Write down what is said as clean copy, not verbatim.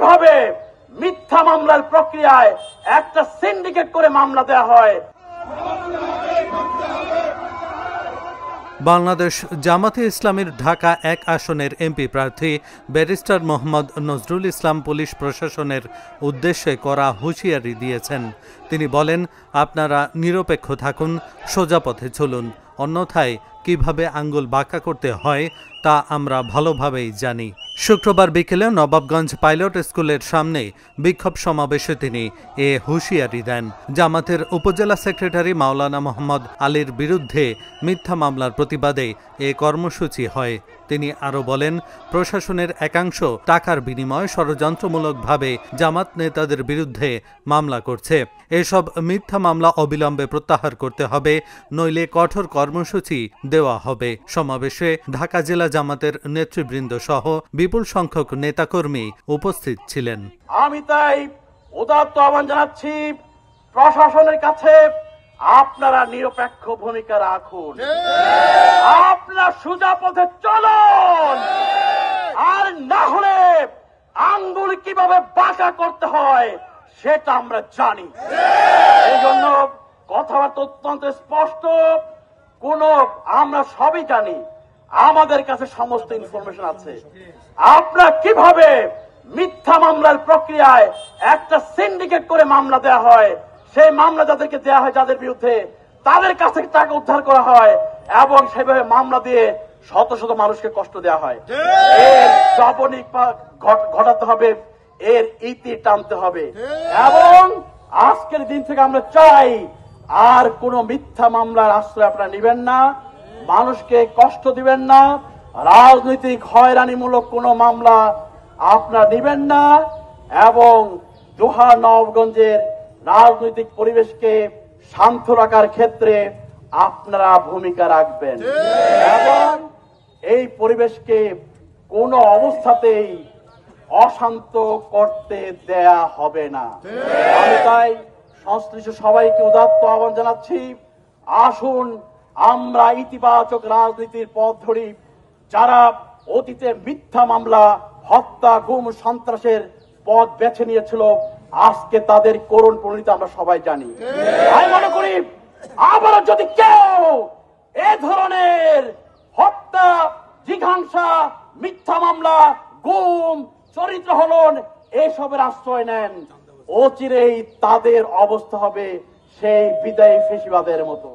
কিভাবে মিথ্যা মামলার প্রক্রিয়ায় একটা সিন্ডিকেট করে মামলা দেওয়া হয়। বাংলাদেশ জামাতে ইসলামীর ঢাকা ১ আসনের এমপি প্রার্থী ব্যারিস্টার মোহাম্মদ নজরুল ইসলাম পুলিশ প্রশাসনের উদ্দেশ্যে কড়া হুঁশিয়ারি দিয়েছেন। তিনি বলেন, আপনারা নিরপেক্ষ থাকুন, সোজা পথে চলুন, অন্যথায় কিভাবে আঙ্গুল বাঁকা করতে হয় তা আমরা ভালোভাবেই জানি। শুক্রবার বিকেলে নবাবগঞ্জ পাইলট স্কুলের সামনে বিক্ষোভ সমাবেশে তিনি এ হুঁশিয়ারি দেন। জামাতের উপজেলা সেক্রেটারি মাওলানা মোহাম্মদ আলীর বিরুদ্ধে মিথ্যা মামলার প্রতিবাদে এ কর্মসূচি হয়। তিনি আরও বলেন, প্রশাসনের একাংশ টাকার বিনিময়ে ষড়যন্ত্রমূলকভাবে জামাত নেতাদের বিরুদ্ধে মামলা করছে। এসব মিথ্যা মামলা অবিলম্বে প্রত্যাহার করতে হবে, নইলে কঠোর কর্মসূচি দেওয়া হবে। সমাবেশে ঢাকা জেলা জামাতের নেতৃবৃন্দ সহ বিপুল সংখ্যক নেতাকর্মী উপস্থিত ছিলেন। আমি তাই উদাত্ত আহ্বান জানাচ্ছি প্রশাসনের কাছে, আপনারা নিরপেক্ষ ভূমিকা রাখুন, আপনারা সোজা পথে চলুন, আর না হলে আঙ্গুল কিভাবে বাঁকা করতে হয় সেটা আমরা জানি। এই জন্য কথাবার্তা অত্যন্ত স্পষ্ট, আমরা সবই জানি, আমাদের কাছে সমস্ত ইনফরমেশন আছে। আপনারা কিভাবে মিথ্যা মামলার প্রক্রিয়ায় একটা সিন্ডিকেট করে মামলা দেওয়া হয়, সেই মামলা যাদেরকে দেওয়া হয়, যাদের বিরুদ্ধে, তাদের কাছ থেকে টাকা উদ্ধার করা হয় এবং সেভাবে মামলা দিয়ে শত শত মানুষকে কষ্ট দেওয়া হয়। এর জবনিক ঘটাতে হবে, এর ইতি টানতে হবে। এবং আজকের দিন থেকে আমরা চাই আর কোন মিথ্যা মামলার আশ্রয় আপনারা নিবেন না, মানুষকে কষ্ট দিবেন না, রাজনৈতিক হয়রানিমূলক কোন মামলা আপনারা নিবেন না, এবং দোহা নবাবগঞ্জের রাজনৈতিক পরিবেশকে শান্ত রাখার ক্ষেত্রে আপনারা ভূমিকা রাখবেন এবং এই পরিবেশকে কোনো অবস্থাতেই অশান্ত করতে দেয়া হবে না। আমি তাই সংশ্লিষ্ট সবাইকে উদাত্ত আহ্বান জানাচ্ছি, আসুন আমরা ইতিবাচক রাজনীতির পথ ধরি। যারা অতীতে মিথ্যা মামলা, হত্যা, গুম, সন্ত্রাসের পথ বেছে নিয়েছিল, আজকে তাদের করুণ পরিণতি আমরা সবাই জানি। আমি মনে করি আবারও যদি কেউ এ ধরনের হত্যা, জিঘাংসা, মিথ্যা মামলা, গুম, চরিত্র হনন এসবের আশ্রয় নেন, অচিরেই তাদের অবস্থা হবে সেই বিদায়ী ফেসিবাদের মতো।